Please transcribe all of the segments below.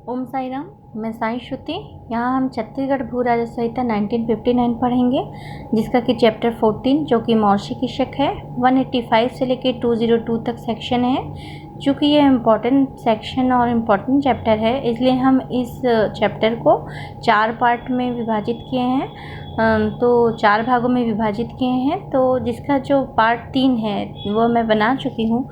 ओम साई राम। मैं साई श्रुति। यहाँ हम छत्तीसगढ़ भू राजस्व संहिता 1959 पढ़ेंगे, जिसका कि चैप्टर 14 जो कि मौर्षि कृषक है 185 से लेकर 202 तक सेक्शन है। चूँकि ये इम्पॉर्टेंट सेक्शन और इम्पॉर्टेंट चैप्टर है, इसलिए हम इस चैप्टर को 4 पार्ट में विभाजित किए हैं। तो 4 भागों में विभाजित किए हैं। तो जिसका जो पार्ट 3 है वो मैं बना चुकी हूँ।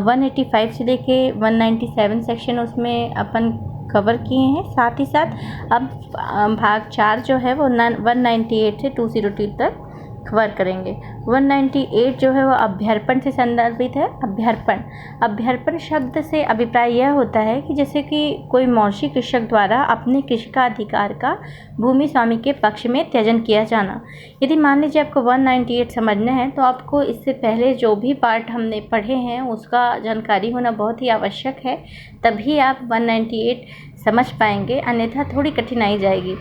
185 से लेके 197 सेक्शन उसमें अपन कवर किए हैं। साथ ही साथ अब भाग 4 जो है वो 198 से 202 तक कवर करेंगे। 198 जो है वो अभ्यर्पण से संदर्भित है। अभ्यर्पण शब्द से अभिप्राय यह होता है कि जैसे कि कोई मौर्षि कृषक द्वारा अपने कृषिकाधिकार का भूमि स्वामी के पक्ष में त्यजन किया जाना। यदि मान लीजिए आपको 198 समझना है तो आपको इससे पहले जो भी पार्ट हमने पढ़े हैं उसका जानकारी होना बहुत ही आवश्यक है, तभी आप 198 समझ पाएंगे, अन्यथा थोड़ी कठिनाई जाएगी।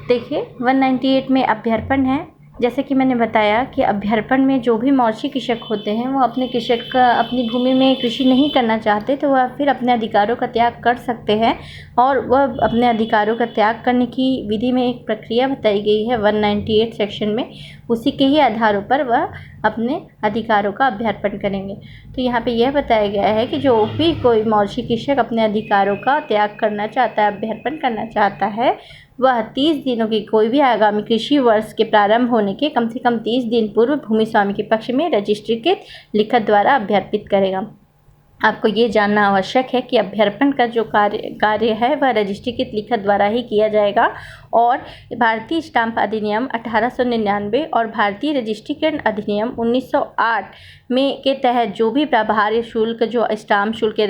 देखिए 198 में अभ्यर्पण है। जैसे कि मैंने बताया कि अभ्यर्पण में जो भी मौर्षि कृषक होते हैं वो अपनी भूमि में कृषि नहीं करना चाहते, तो वह फिर अपने अधिकारों का त्याग कर सकते हैं। और वह अपने अधिकारों का त्याग करने की विधि में एक प्रक्रिया बताई गई है 198 सेक्शन में। उसी के ही आधारों पर वह अपने अधिकारों का अभ्यर्पण करेंगे। तो यहाँ पे यह बताया गया है कि जो भी कोई मौर्षि कृषक अपने अधिकारों का त्याग करना चाहता है, अभ्यर्पण करना चाहता है, वह 30 दिनों की कोई भी आगामी कृषि वर्ष के प्रारंभ होने के कम से कम 30 दिन पूर्व भूमि स्वामी के पक्ष में रजिस्ट्रीकृत लिखत द्वारा अभ्यर्पित करेगा। आपको ये जानना आवश्यक है कि अभ्यर्पण का जो कार्य है वह रजिस्ट्रीकृत लिखत द्वारा ही किया जाएगा। और भारतीय स्टाम्प अधिनियम 1899 और भारतीय रजिस्ट्रीकरण अधिनियम 1908 में के तहत जो भी प्रभार्य शुल्क, जो स्टाम्प शुल्क या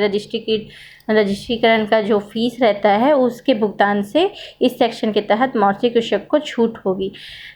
रजिस्ट्रीकरण का जो फीस रहता है उसके भुगतान से इस सेक्शन के तहत मौर्षि कृषक को छूट होगी।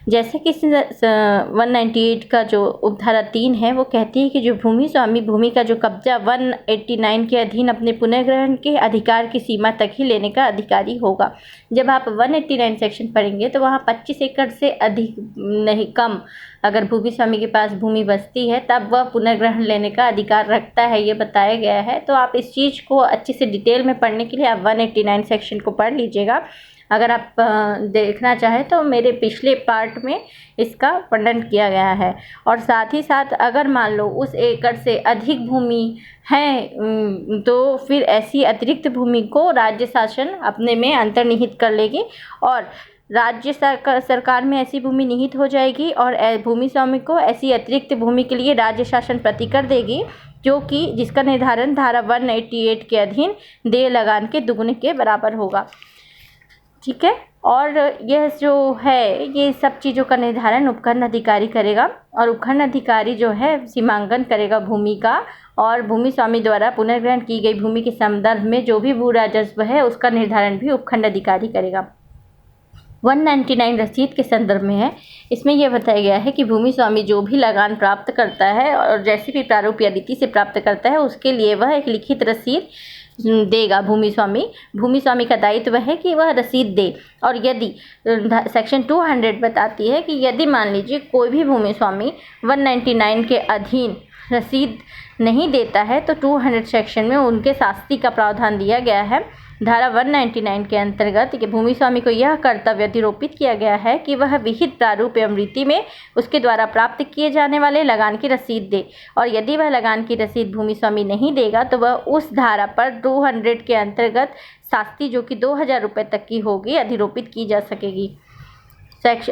जैसे कि 198 का जो उपधारा 3 है वो कहती है कि जो भूमि स्वामी भूमि का जो कब्जा 189 के अधीन अपने पुनर्ग्रहण के अधिकार की सीमा तक ही लेने का अधिकारी होगा। जब आप 189 सेक्शन पढ़ेंगे तो वहाँ 25 एकड़ से अधिक नहीं, कम अगर भूमि स्वामी के पास भूमि बचती है तब वह पुनर्ग्रहण लेने का अधिकार रखता है, ये बताया गया है। तो आप इस चीज़ को अच्छे से डिटेल में पढ़ने के लिए आप 189 सेक्शन को पढ़ लीजिएगा। अगर आप देखना चाहें तो मेरे पिछले पार्ट में इसका वर्णन किया गया है। और साथ ही साथ अगर मान लो उस एकड़ से अधिक भूमि है तो फिर ऐसी अतिरिक्त भूमि को राज्य शासन अपने में अंतर्निहित कर लेगी और राज्य सरकार में ऐसी भूमि निहित हो जाएगी और भूमि स्वामी को ऐसी अतिरिक्त भूमि के लिए राज्य शासन प्रतिकर देगी, जो कि जिसका निर्धारण धारा 188 के अधीन देय लगान के दुगुने के बराबर होगा। ठीक है। और यह जो है ये सब चीज़ों का निर्धारण उपखंड अधिकारी करेगा और उपखंड अधिकारी जो है सीमांकन करेगा भूमि का, और भूमि स्वामी द्वारा पुनर्ग्रहण की गई भूमि के संदर्भ में जो भी भू राजस्व है उसका निर्धारण भी उपखंड अधिकारी करेगा। 199 रसीद के संदर्भ में है। इसमें यह बताया गया है कि भूमि स्वामी जो भी लगान प्राप्त करता है और जैसी भी प्रारूप या रीति से प्राप्त करता है उसके लिए वह एक लिखित रसीद देगा। भूमि स्वामी का दायित्व है कि वह रसीद दे। और यदि सेक्शन 200 बताती है कि यदि मान लीजिए कोई भी भूमि स्वामी 199 के अधीन रसीद नहीं देता है तो 200 सेक्शन में उनके शास्ति का प्रावधान दिया गया है। धारा 199 के अंतर्गत कि भूमि स्वामी को यह कर्तव्य अधिरोपित किया गया है कि वह विहित प्रारूप एवं रीति में उसके द्वारा प्राप्त किए जाने वाले लगान की रसीद दे। और यदि वह लगान की रसीद भूमि स्वामी नहीं देगा तो वह उस धारा पर 200 के अंतर्गत शास्ति, जो कि 2000 रुपये तक की होगी, अधिरोपित की जा सकेगी।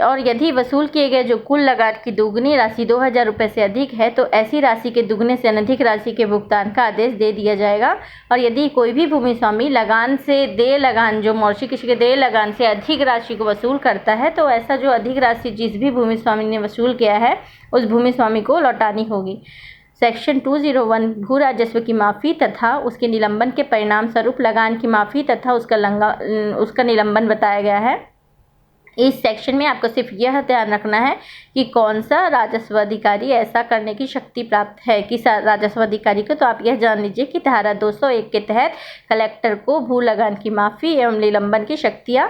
और यदि वसूल किए गए जो कुल लगान की दुगनी राशि 2000 रुपये से अधिक है तो ऐसी राशि के दुगने से अधिक राशि के भुगतान का आदेश दे दिया जाएगा। और यदि कोई भी भूमि स्वामी लगान से देय लगान, जो मौर्षि कृषि के देय लगान से अधिक राशि को वसूल करता है तो ऐसा जो अधिक राशि जिस भी भूमि स्वामी ने वसूल किया है उस भूमि स्वामी को लौटानी होगी। सेक्शन 201 भू राजस्व की माफ़ी तथा उसके निलंबन के परिणाम स्वरूप लगान की माफ़ी तथा उसका निलंबन बताया गया है। इस सेक्शन में आपको सिर्फ यह ध्यान रखना है कि कौन सा राजस्व अधिकारी ऐसा करने की शक्ति प्राप्त है किस राजस्व अधिकारी को। तो आप यह जान लीजिए कि धारा 201 के तहत कलेक्टर को भू लगान की माफ़ी एवं निलंबन की शक्तियाँ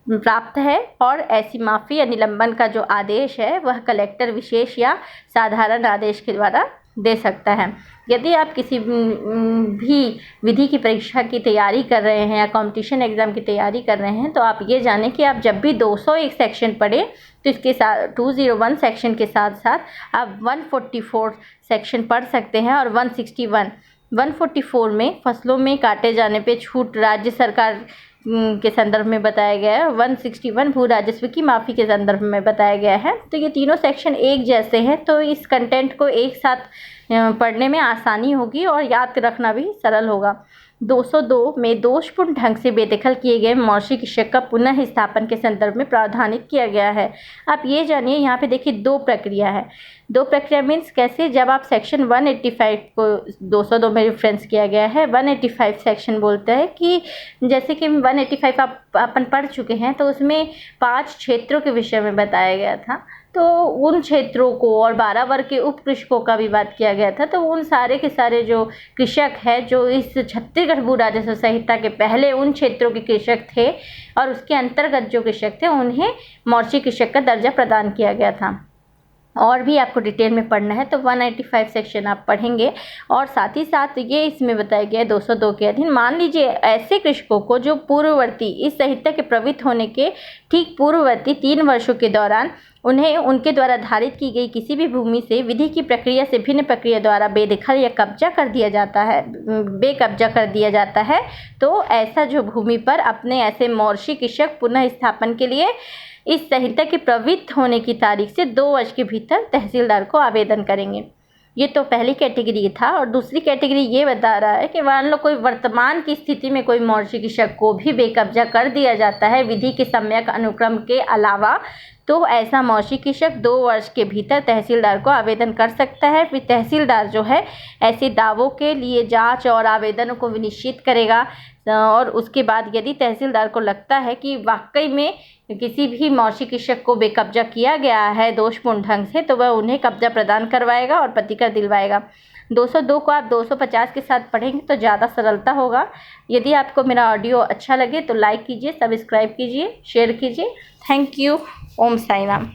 प्राप्त है। और ऐसी माफ़ी या निलंबन का जो आदेश है वह कलेक्टर विशेष या साधारण आदेश के द्वारा दे सकता है। यदि आप किसी भी विधि की परीक्षा की तैयारी कर रहे हैं या कॉम्पिटिशन एग्ज़ाम की तैयारी कर रहे हैं, तो आप ये जानें कि आप जब भी 201 सेक्शन पढ़ें तो इसके साथ 201 सेक्शन के साथ साथ आप 144 सेक्शन पढ़ सकते हैं। और 144 में फसलों में काटे जाने पे छूट राज्य सरकार के संदर्भ में बताया गया है। 161 भू राजस्व की माफ़ी के संदर्भ में बताया गया है। तो ये तीनों सेक्शन एक जैसे हैं, तो इस कंटेंट को एक साथ पढ़ने में आसानी होगी और याद रखना भी सरल होगा। 202 में दोषपूर्ण ढंग से बेदखल किए गए मौर्षि कृषक का पुनः स्थापन के संदर्भ में प्रावधानित किया गया है। आप ये जानिए, यहाँ पे देखिए 2 प्रक्रिया है। 2 प्रक्रिया मीन्स कैसे, जब आप सेक्शन 185 को 202 में रेफरेंस किया गया है। 185 सेक्शन बोलता है कि जैसे कि 185 आप अपन पढ़ चुके हैं, तो उसमें 5 क्षेत्रों के विषय में बताया गया था। तो उन क्षेत्रों को और 12 वर्ग के उप कृषकों का भी बात किया गया था। तो उन सारे के सारे जो कृषक हैं, जो इस छत्तीसगढ़ भू राजस्व संहिता के पहले उन क्षेत्रों के कृषक थे और उसके अंतर्गत जो कृषक थे, उन्हें मौर्षि कृषक का दर्जा प्रदान किया गया था। और भी आपको डिटेल में पढ़ना है तो 185 सेक्शन आप पढ़ेंगे। और साथ ही साथ ये इसमें बताया गया है 202 के अधीन, मान लीजिए ऐसे कृषकों को जो पूर्ववर्ती इस संहिता के प्रवृत्त होने के ठीक पूर्ववर्ती 3 वर्षों के दौरान उन्हें उनके द्वारा धारित की गई किसी भी भूमि से विधि की प्रक्रिया से भिन्न प्रक्रिया द्वारा बेदखल या कब्जा कर दिया जाता है, बेकब्जा कर दिया जाता है, तो ऐसा जो भूमि पर अपने ऐसे मौर्षि कृषक पुनः स्थापन के लिए इस संहिता के प्रवृत्त होने की तारीख से 2 वर्ष के भीतर तहसीलदार को आवेदन करेंगे। ये तो पहली कैटेगरी था। और दूसरी कैटेगरी ये बता रहा है कि मान लो कोई वर्तमान की स्थिति में कोई मौर्षि कृषक को भी बेकब्जा कर दिया जाता है विधि के सम्यक अनुक्रम के अलावा, तो ऐसा मौर्षि कृषक 2 वर्ष के भीतर तहसीलदार को आवेदन कर सकता है। फिर तहसीलदार जो है ऐसे दावों के लिए जांच और आवेदनों को विनिश्चित करेगा। और उसके बाद यदि तहसीलदार को लगता है कि वाकई में किसी भी मौर्षि कृषक को बेकब्जा किया गया है दोषपूर्ण ढंग से, तो वह उन्हें कब्जा प्रदान करवाएगा और प्रतिकर दिलवाएगा। 202 को आप 250 के साथ पढ़ेंगे तो ज़्यादा सरलता होगा। यदि आपको मेरा ऑडियो अच्छा लगे तो लाइक कीजिए, सब्सक्राइब कीजिए, शेयर कीजिए। Thank you. ओम साई राम।